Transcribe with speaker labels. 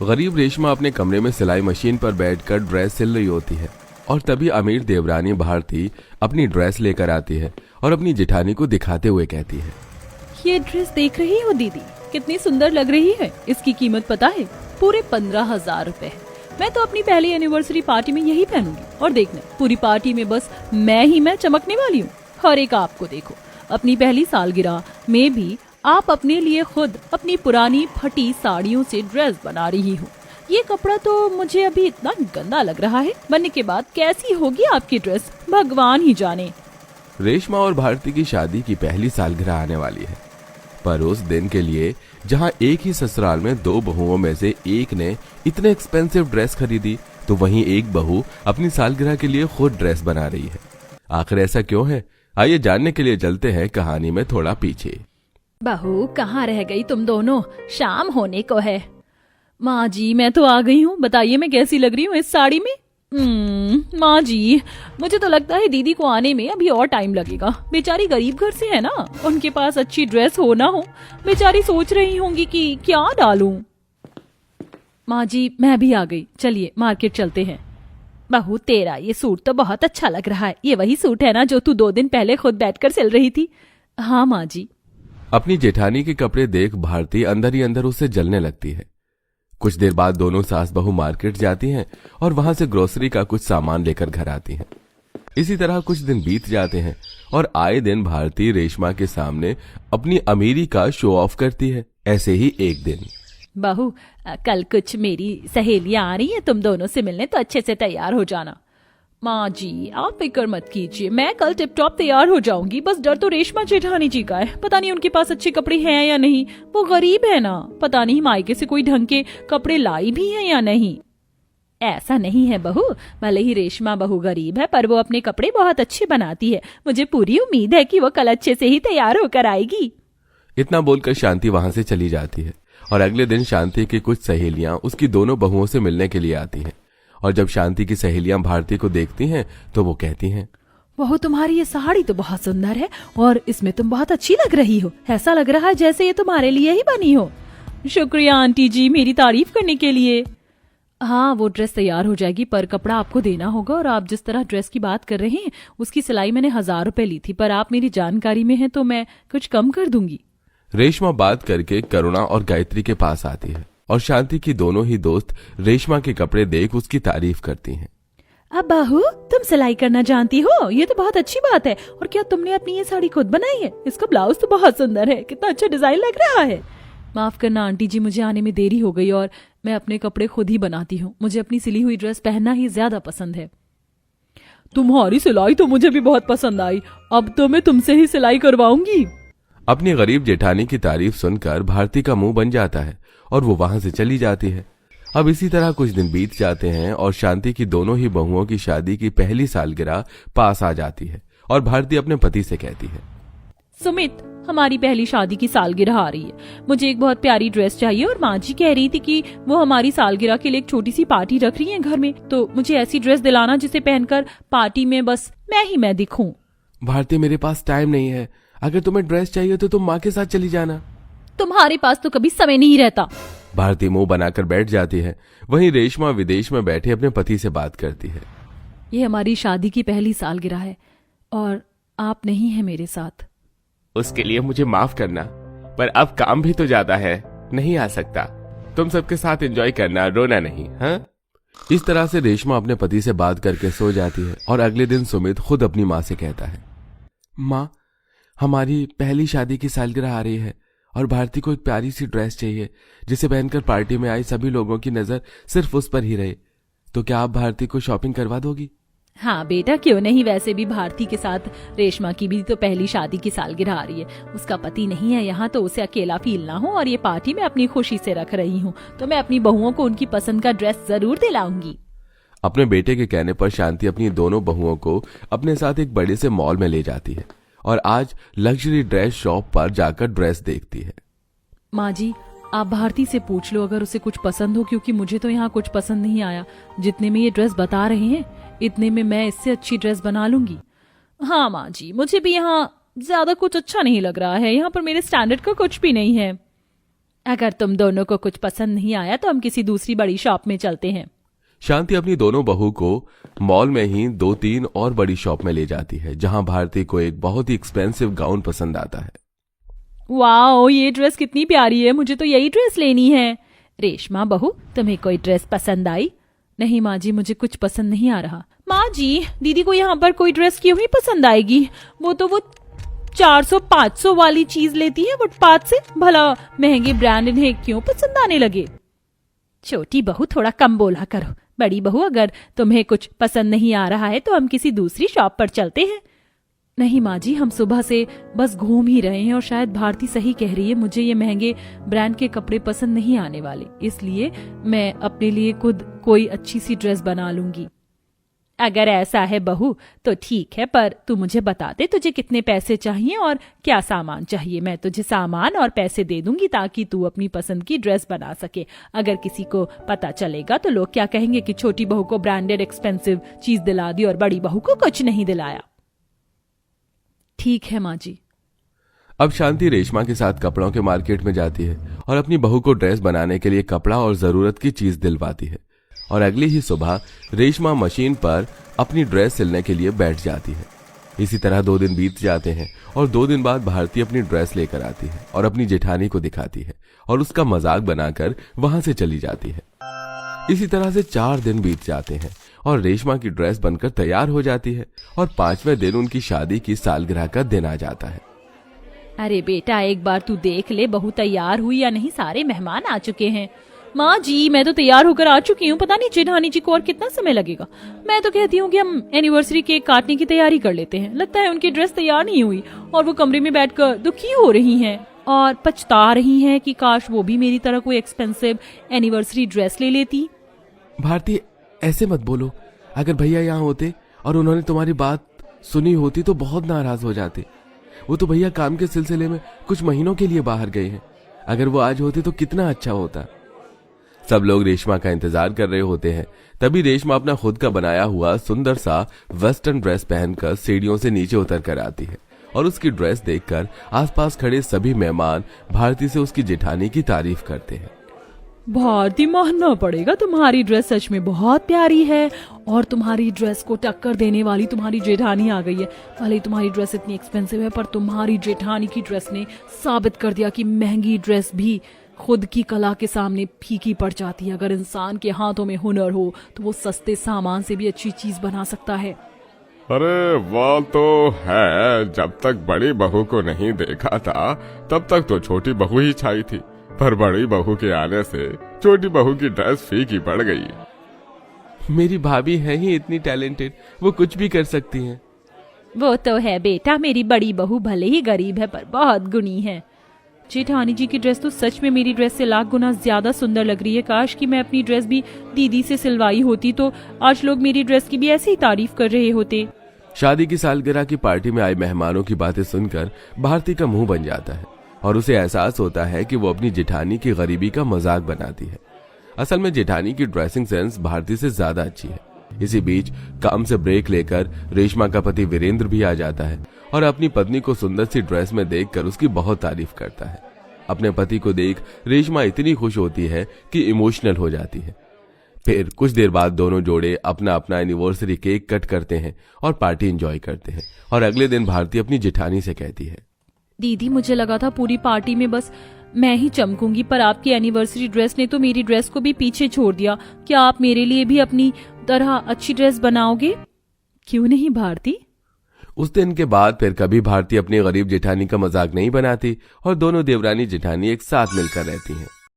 Speaker 1: गरीब रेशमा अपने कमरे में सिलाई मशीन पर बैठकर ड्रेस सिल रही होती है और तभी अमीर देवरानी भारती अपनी ड्रेस लेकर आती है और अपनी जेठानी को दिखाते हुए कहती है,
Speaker 2: ये ड्रेस देख रही हो दीदी, कितनी सुंदर लग रही है। इसकी कीमत पता है? पूरे 15,000 रुपए है। मैं तो अपनी पहली एनिवर्सरी पार्टी में यही पहनूंगी और देखना पूरी पार्टी में बस मैं चमकने वाली हूँ। हर एक आपको देखो, अपनी पहली सालगिरह में भी आप अपने लिए खुद अपनी पुरानी फटी साड़ियों से ड्रेस बना रही हो। ये कपड़ा तो मुझे अभी इतना गंदा लग रहा है, बनने के बाद कैसी होगी आपकी ड्रेस भगवान ही जाने।
Speaker 1: रेशमा और भारती की शादी की पहली सालगिरह आने वाली है, पर उस दिन के लिए जहां एक ही ससुराल में दो बहुओं में से एक ने इतने एक्सपेंसिव ड्रेस खरीदी, तो वहीं एक बहू अपनी सालगिरह के लिए खुद ड्रेस बना रही है। आखिर ऐसा क्यों है? आइए जानने के लिए चलते हैं कहानी में थोड़ा पीछे।
Speaker 2: बहू कहाँ रह गई तुम दोनों? शाम होने को है। माँ जी मैं तो आ गई हूँ, बताइए मैं कैसी लग रही हूँ इस साड़ी में? माँ जी मुझे तो लगता है दीदी को आने में अभी और टाइम लगेगा। बेचारी गरीब घर से है ना, उनके पास अच्छी ड्रेस हो ना हो, बेचारी सोच रही होंगी कि क्या डालूं। माँ जी मैं भी आ गई, चलिए मार्केट चलते हैं। बहू तेरा ये सूट तो बहुत अच्छा लग रहा है। ये वही सूट है ना जो तू 2 दिन पहले खुद बैठकर सिल रही थी? हाँ माँ जी।
Speaker 1: अपनी जेठानी के कपड़े देख भारती अंदर ही अंदर उससे जलने लगती है। कुछ देर बाद दोनों सास बहू मार्केट जाती हैं और वहां से ग्रोसरी का कुछ सामान लेकर घर आती हैं। इसी तरह कुछ दिन बीत जाते हैं और आए दिन भारती रेशमा के सामने अपनी अमीरी का शो ऑफ करती है। ऐसे ही एक दिन,
Speaker 2: बहू कल कुछ मेरी सहेलियां आ रही हैं तुम दोनों से मिलने, तो अच्छे से तैयार हो जाना। माँ जी आप फिक्र मत कीजिए, मैं कल टिप टॉप तैयार हो जाऊंगी। बस डर तो रेशमा जेठानी जी का है, पता नहीं उनके पास अच्छे कपड़े हैं या नहीं। वो गरीब है ना, पता नहीं मायके से कोई ढंग के कपड़े लाई भी हैं या नहीं। ऐसा नहीं है बहू, भले ही रेशमा बहू गरीब है पर वो अपने कपड़े बहुत अच्छे बनाती है। मुझे पूरी उम्मीद है कि वो कल अच्छे से ही तैयार होकर आएगी।
Speaker 1: इतना बोलकर शांति वहां से चली जाती है और अगले दिन शांति की कुछ सहेलियां उसकी दोनों बहुओं से मिलने के लिए आती हैं। और जब शांति की सहेलियां भारती को देखती हैं तो वो कहती हैं,
Speaker 2: बहू तुम्हारी ये साड़ी तो बहुत सुंदर है और इसमें तुम बहुत अच्छी लग रही हो। ऐसा लग रहा है जैसे ये तुम्हारे लिए ही बनी हो। शुक्रिया आंटी जी मेरी तारीफ करने के लिए। हाँ वो ड्रेस तैयार हो जाएगी पर कपड़ा आपको देना होगा, और आप जिस तरह ड्रेस की बात कर रहे हैं उसकी सिलाई मैंने 1000 रुपए ली थी, पर आप मेरी जानकारी में हैं तो मैं कुछ कम कर दूंगी।
Speaker 1: रेशमा बात करके करुणा और गायत्री के पास आती है और शांति की दोनों ही दोस्त रेशमा के कपड़े देख उसकी तारीफ करती हैं।
Speaker 2: अब बहू तुम सिलाई करना जानती हो, ये तो बहुत अच्छी बात है। और क्या तुमने अपनी ये साड़ी खुद बनाई है? इसका ब्लाउज तो बहुत सुंदर है, कितना अच्छा डिजाइन लग रहा है। माफ करना आंटी जी, मुझे आने में देरी हो गई और मैं अपने कपड़े खुद ही बनाती हूँ। मुझे अपनी सिली हुई ड्रेस पहनना ही ज्यादा पसंद है। तुम्हारी सिलाई तो मुझे भी बहुत पसंद आई, अब तो मैं तुमसे ही सिलाई करवाऊंगी।
Speaker 1: अपनी गरीब जेठानी की तारीफ सुनकर भारती का मुंह बन जाता है और वो वहां से चली जाती है। अब इसी तरह कुछ दिन बीत जाते हैं और शांति की दोनों ही बहुओं की शादी की पहली सालगिरह पास आ जाती है और भारती अपने पति से कहती है,
Speaker 2: सुमित हमारी पहली शादी की सालगिरह आ रही है, मुझे एक बहुत प्यारी ड्रेस चाहिए और माँ जी कह रही थी कि वो हमारी सालगिरह के लिए एक छोटी सी पार्टी रख रही है घर में, तो मुझे ऐसी ड्रेस दिलाना जिसे पहनकर पार्टी में बस मैं दिखूं।
Speaker 1: भारती मेरे पास टाइम नहीं है, अगर तुम्हें ड्रेस चाहिए तो तुम माँ के साथ चली जाना।
Speaker 2: तुम्हारे पास तो कभी समय नहीं रहता।
Speaker 1: भारती मुंह बनाकर बैठ जाती है। वहीं रेशमा विदेश में बैठे अपने पति से बात करती है।
Speaker 2: ये हमारी शादी की पहली सालगिरह है और आप नहीं है मेरे साथ।
Speaker 1: उसके लिए मुझे माफ करना, पर अब काम भी तो ज्यादा है, नहीं आ सकता। तुम सबके साथ एंजॉय करना, रोना नहीं। हाँ, इस तरह से रेशमा अपने पति से बात करके सो जाती है और अगले दिन सुमित खुद अपनी माँ से कहता है, माँ हमारी पहली शादी की सालगिरह आ रही है और भारती को एक प्यारी सी ड्रेस चाहिए जिसे पहनकर पार्टी में आई सभी लोगों की नजर सिर्फ उस पर ही रहे, तो क्या आप भारती को शॉपिंग करवा दोगी?
Speaker 2: हाँ बेटा क्यों नहीं, वैसे भी भारती के साथ रेशमा की भी तो पहली शादी की सालगिरह आ रही है। उसका पति नहीं है यहाँ तो उसे अकेला फील ना हो, और ये पार्टी मैं अपनी खुशी से रख रही हूँ, तो मैं अपनी बहुओं को उनकी पसंद का ड्रेस जरूर दिलाऊंगी।
Speaker 1: अपने बेटे के कहने पर शांति अपनी दोनों बहुओं को अपने साथ एक बड़े से मॉल में ले जाती है और आज लग्जरी ड्रेस शॉप पर जाकर ड्रेस देखती है।
Speaker 2: माँ जी आप भारती से पूछ लो अगर उसे कुछ पसंद हो, क्योंकि मुझे तो यहाँ कुछ पसंद नहीं आया। जितने में ये ड्रेस बता रहे हैं इतने में मैं इससे अच्छी ड्रेस बना लूंगी। हाँ माँ जी मुझे भी यहाँ ज्यादा कुछ अच्छा नहीं लग रहा है, यहाँ पर मेरे स्टैंडर्ड का कुछ भी नहीं है। अगर तुम दोनों को कुछ पसंद नहीं आया तो हम किसी दूसरी बड़ी शॉप में चलते हैं।
Speaker 1: शांति अपनी दोनों बहू को मॉल में ही 2-3 और बड़ी शॉप में ले जाती है, जहां भारती को एक बहुत ही एक्सपेंसिव गाउन पसंद आता है।
Speaker 2: वाओ, ये ड्रेस कितनी प्यारी है, मुझे तो यही ड्रेस लेनी है। रेशमा बहू, तुम्हें कोई ड्रेस पसंद आई? नहीं माँ जी, मुझे कुछ पसंद नहीं आ रहा। माँ जी, दीदी को यहाँ पर कोई ड्रेस क्यों ही पसंद आएगी? वो 400-500 वाली चीज लेती है फुटपाथ से, भला महंगे ब्रांड इन्हें क्यों पसंद आने लगे? छोटी बहू, थोड़ा कम बोला करो। बड़ी बहू, अगर तुम्हें कुछ पसंद नहीं आ रहा है तो हम किसी दूसरी शॉप पर चलते हैं। नहीं माँ जी, हम सुबह से बस घूम ही रहे हैं और शायद भारती सही कह रही है, मुझे ये महंगे ब्रांड के कपड़े पसंद नहीं आने वाले, इसलिए मैं अपने लिए खुद कोई अच्छी सी ड्रेस बना लूंगी। अगर ऐसा है बहू तो ठीक है, पर तू मुझे बता दे तुझे कितने पैसे चाहिए और क्या सामान चाहिए। मैं तुझे सामान और पैसे दे दूंगी ताकि तू अपनी पसंद की ड्रेस बना सके। अगर किसी को पता चलेगा तो लोग क्या कहेंगे कि छोटी बहू को ब्रांडेड एक्सपेंसिव चीज दिला दी और बड़ी बहू को कुछ नहीं दिलाया। ठीक है माँ जी।
Speaker 1: अब शांति रेशमा के साथ कपड़ों के मार्केट में जाती है और अपनी बहू को ड्रेस बनाने के लिए कपड़ा और जरूरत की चीज दिलवाती है। और अगली ही सुबह रेशमा मशीन पर अपनी ड्रेस सिलने के लिए बैठ जाती है। इसी तरह 2 दिन बीत जाते हैं और 2 दिन बाद भारती अपनी ड्रेस लेकर आती है और अपनी जेठानी को दिखाती है और उसका मजाक बनाकर वहां से चली जाती है। इसी तरह से 4 दिन बीत जाते हैं और रेशमा की ड्रेस बनकर तैयार हो जाती है और 5वें दिन उनकी शादी की सालगिरह का दिन आ जाता है।
Speaker 2: अरे बेटा, एक बार तू देख ले बहू तैयार हुई या नहीं, सारे मेहमान आ चुके हैं। माँ जी, मैं तो तैयार होकर आ चुकी हूँ, पता नहीं जेठानी जी को और कितना समय लगेगा। मैं तो कहती हूँ कि हम एनिवर्सरी केक काटने की तैयारी कर लेते हैं। लगता है उनकी ड्रेस तैयार नहीं हुई और वो कमरे में बैठकर दुखी हो रही हैं और पछता रही हैं कि काश वो भी मेरी तरह कोई एक्सपेंसिव एनिवर्सरी ड्रेस ले लेती।
Speaker 1: भारती, ऐसे मत बोलो। अगर भैया यहाँ होते और उन्होंने तुम्हारी बात सुनी होती तो बहुत नाराज हो जाते। वो तो भैया काम के सिलसिले में कुछ महीनों के लिए बाहर गए हैं। अगर वो आज होते तो कितना अच्छा होता। सब लोग रेशमा का इंतजार कर रहे होते हैं। तभी रेशमा अपना खुद का बनाया हुआ सुंदर सा वेस्टर्न ड्रेस पहनकर सीढ़ियों से नीचे उतर कर आती है और उसकी ड्रेस देखकर आसपास खड़े सभी मेहमान भारती से उसकी जेठानी की तारीफ करते हैं।
Speaker 2: भारती, मानना पड़ेगा, तुम्हारी ड्रेस सच में बहुत प्यारी है और तुम्हारी ड्रेस को टक्कर देने वाली तुम्हारी जेठानी आ गई है। भले ही तुम्हारी ड्रेस इतनी एक्सपेंसिव है, पर तुम्हारी जेठानी की ड्रेस ने साबित कर दिया कि महंगी ड्रेस भी खुद की कला के सामने फीकी पड़ जाती है। अगर इंसान के हाथों में हुनर हो तो वो सस्ते सामान से भी अच्छी चीज बना सकता है।
Speaker 3: अरे वो तो है, जब तक बड़ी बहू को नहीं देखा था तब तक तो छोटी बहू ही छाई थी, पर बड़ी बहू के आने से छोटी बहू की ड्रेस फीकी पड़ गई।
Speaker 1: मेरी भाभी है ही इतनी टैलेंटेड, वो कुछ भी कर सकती हैं।
Speaker 2: वो तो है बेटा, मेरी बड़ी बहू भले ही गरीब है पर बहुत गुणी है। जेठानी जी की ड्रेस तो सच में मेरी ड्रेस से लाख गुना ज्यादा सुंदर लग रही है। काश कि मैं अपनी ड्रेस भी दीदी से सिलवाई होती तो आज लोग मेरी ड्रेस की भी ऐसे ही तारीफ कर रहे होते।
Speaker 1: शादी की सालगिरह की पार्टी में आए मेहमानों की बातें सुनकर भारती का मुंह बन जाता है और उसे एहसास होता है कि वो अपनी जेठानी की गरीबी का मजाक बनाती है। असल में जेठानी की ड्रेसिंग सेंस भारती से ज्यादा अच्छी है। इसी बीच काम से ब्रेक लेकर रेशमा का पति वीरेंद्र भी आ जाता है और अपनी पत्नी को सुंदर सी ड्रेस में देखकर उसकी बहुत तारीफ करता है। अपने पति को देख रेशमा इतनी खुश होती है कि इमोशनल हो जाती है। फिर कुछ देर बाद दोनों जोड़े अपना अपना एनिवर्सरी केक कट करते हैं और पार्टी एंजॉय करते हैं। और अगले दिन भारती अपनी जेठानी से कहती है,
Speaker 2: दीदी, मुझे लगा था पूरी पार्टी में बस मैं ही चमकूंगी, पर आपकी एनिवर्सरी ड्रेस ने तो मेरी ड्रेस को भी पीछे छोड़ दिया। क्या आप मेरे लिए भी अपनी तरह अच्छी ड्रेस बनाओगे? क्यों नहीं भारती?
Speaker 1: उस दिन के बाद फिर कभी भारती अपनी गरीब जेठानी का मजाक नहीं बनाती और दोनों देवरानी जेठानी एक साथ मिलकर रहती हैं।